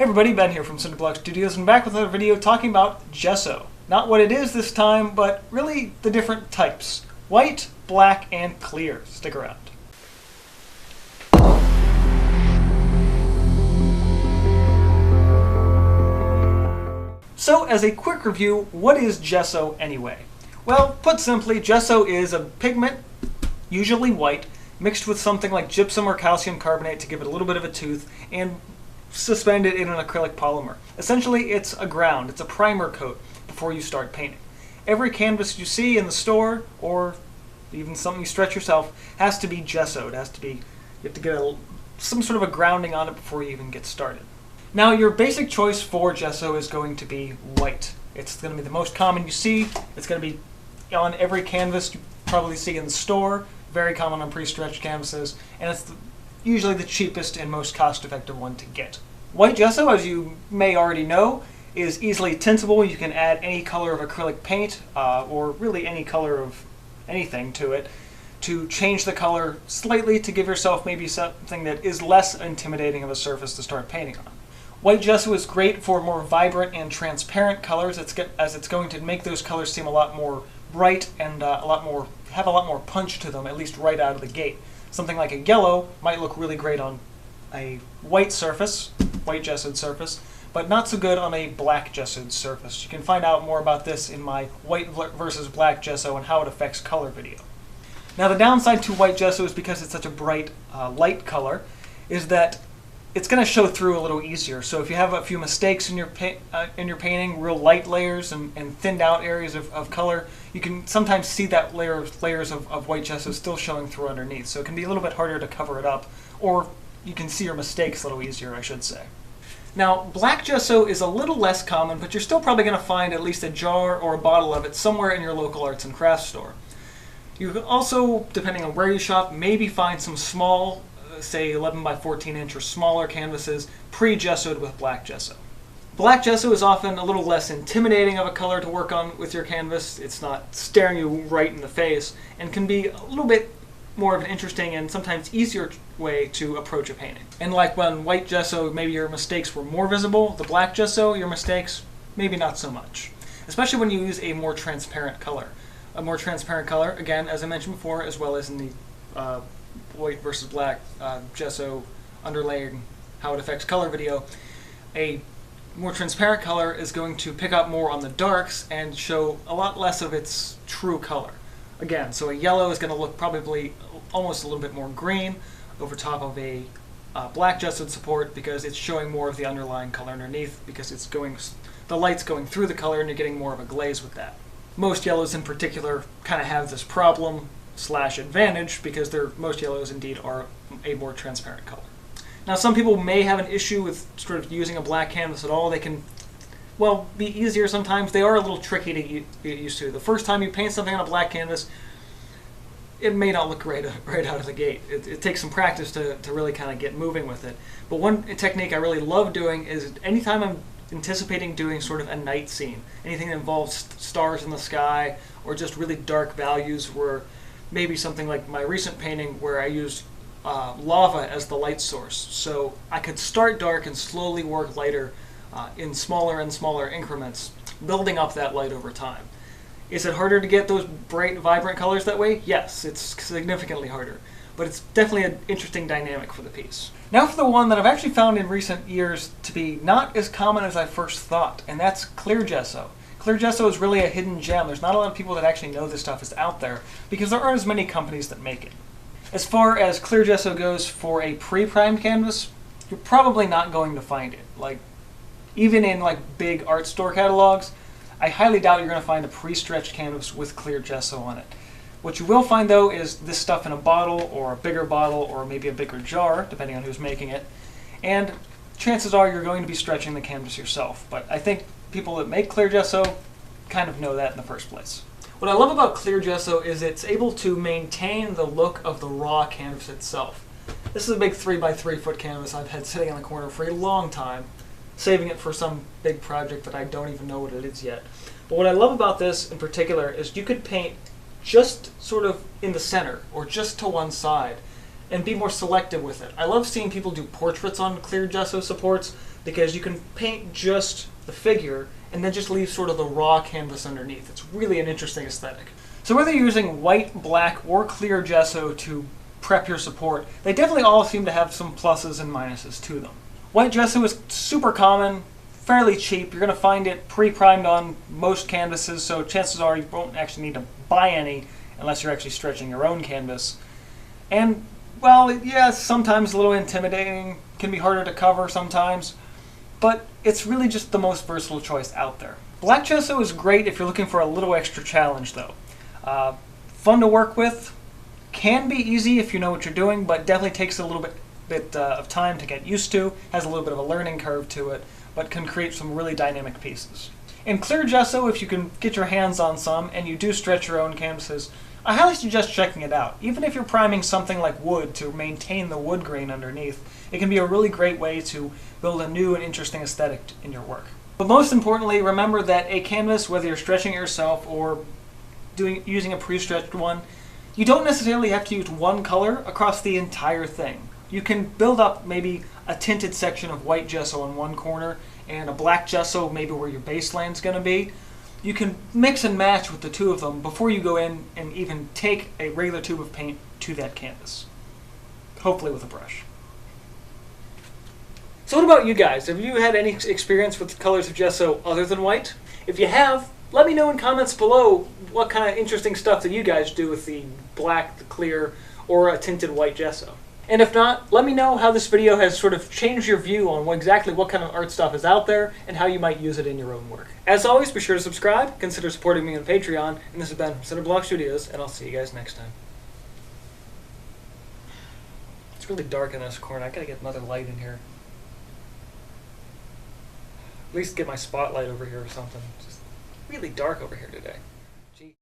Hey everybody, Ben here from Snipit Studios and back with another video talking about gesso. Not what it is this time, but really the different types. White, black, and clear. Stick around. So as a quick review, what is gesso anyway? Well, put simply, gesso is a pigment, usually white, mixed with something like gypsum or calcium carbonate to give it a little bit of a tooth, and suspended in an acrylic polymer. Essentially, it's a ground, it's a primer coat before you start painting. Every canvas you see in the store, or even something you stretch yourself, has to be gessoed. You have to get some sort of a grounding on it before you even get started. Now, your basic choice for gesso is going to be white. It's going to be the most common you see. It's going to be on every canvas you probably see in the store, very common on pre-stretched canvases, and it's usually the cheapest and most cost-effective one to get. White gesso, as you may already know, is easily tintable. You can add any color of acrylic paint, or really any color of anything to it, to change the color slightly to give yourself maybe something that is less intimidating of a surface to start painting on. White gesso is great for more vibrant and transparent colors, as it's going to make those colors seem a lot more bright and have a lot more punch to them, at least right out of the gate. Something like a yellow might look really great on a white gessoed surface, but not so good on a black gessoed surface. You can find out more about this in my white versus black gesso and how it affects color video. Now, the downside to white gesso is because it's such a bright, light color, is that it's going to show through a little easier. So if you have a few mistakes in your painting, real light layers and thinned out areas of color, you can sometimes see that layers of white gesso still showing through underneath. So it can be a little bit harder to cover it up, or you can see your mistakes a little easier, I should say. Now, black gesso is a little less common, but you're still probably going to find at least a jar or a bottle of it somewhere in your local arts and crafts store. You can also, depending on where you shop, maybe find some small, say 11 by 14 inch or smaller canvases pre-gessoed with black gesso. Black gesso is often a little less intimidating of a color to work on with your canvas. It's not staring you right in the face and can be a little bit more of an interesting and sometimes easier way to approach a painting. And like when white gesso, maybe your mistakes were more visible, the black gesso, your mistakes, maybe not so much. Especially when you use a more transparent color. A more transparent color, again, as I mentioned before, as well as in the white versus black gesso underlaying how it affects color video, a more transparent color is going to pick up more on the darks and show a lot less of its true color. Again, so a yellow is going to look probably almost a little bit more green over top of a black gessoed support because it's showing more of the underlying color underneath because the light's going through the color and you're getting more of a glaze with that. Most yellows in particular kind of have this problem / advantage because most yellows indeed are a more transparent color. Now, some people may have an issue with sort of using a black canvas at all. They can, well, be easier sometimes. They are a little tricky to get used to. The first time you paint something on a black canvas, it may not look great right out of the gate. It takes some practice to really kind of get moving with it. But one technique I really love doing is anytime I'm anticipating doing sort of a night scene, anything that involves stars in the sky or just really dark values, where maybe something like my recent painting where I used lava as the light source. So I could start dark and slowly work lighter in smaller and smaller increments, building up that light over time. Is it harder to get those bright, vibrant colors that way? Yes, it's significantly harder. But it's definitely an interesting dynamic for the piece. Now for the one that I've actually found in recent years to be not as common as I first thought, and that's clear gesso. Clear gesso is really a hidden gem. There's not a lot of people that actually know this stuff is out there because there aren't as many companies that make it. As far as clear gesso goes for a pre-primed canvas, you're probably not going to find it. Even in big art store catalogs, I highly doubt you're going to find a pre-stretched canvas with clear gesso on it. What you will find though is this stuff in a bottle or a bigger bottle or maybe a bigger jar, depending on who's making it, and chances are you're going to be stretching the canvas yourself. But I think people that make clear gesso kind of know that in the first place. What I love about clear gesso is it's able to maintain the look of the raw canvas itself. This is a big 3 by 3 foot canvas I've had sitting in the corner for a long time, saving it for some big project that I don't even know what it is yet. But what I love about this in particular is you could paint just sort of in the center or just to one side and be more selective with it. I love seeing people do portraits on clear gesso supports because you can paint just the figure and then just leave sort of the raw canvas underneath. It's really an interesting aesthetic. So whether you're using white, black, or clear gesso to prep your support, they definitely all seem to have some pluses and minuses to them. White gesso is super common, fairly cheap. You're going to find it pre-primed on most canvases, so chances are you won't actually need to buy any unless you're actually stretching your own canvas. And, well, yeah, sometimes a little intimidating, can be harder to cover sometimes, but it's really just the most versatile choice out there. Black gesso is great if you're looking for a little extra challenge, though. Fun to work with, can be easy if you know what you're doing, but definitely takes a little bit of time to get used to, has a little bit of a learning curve to it, but can create some really dynamic pieces. In clear gesso, if you can get your hands on some and you do stretch your own canvases, I highly suggest checking it out. Even if you're priming something like wood to maintain the wood grain underneath, it can be a really great way to build a new and interesting aesthetic in your work. But most importantly, remember that a canvas, whether you're stretching it yourself or using a pre-stretched one, you don't necessarily have to use one color across the entire thing. You can build up maybe a tinted section of white gesso in one corner and a black gesso maybe where your baseline going to be. You can mix and match with the two of them before you go in and even take a regular tube of paint to that canvas. Hopefully with a brush. So what about you guys? Have you had any experience with colors of gesso other than white? If you have, let me know in comments below what kind of interesting stuff that you guys do with the black, the clear, or a tinted white gesso. And if not, let me know how this video has sort of changed your view on exactly what kind of art stuff is out there and how you might use it in your own work. As always, be sure to subscribe, consider supporting me on Patreon, and this has been Cinderblock Studios, and I'll see you guys next time. It's really dark in this corner. I gotta get another light in here. At least get my spotlight over here or something. It's just really dark over here today.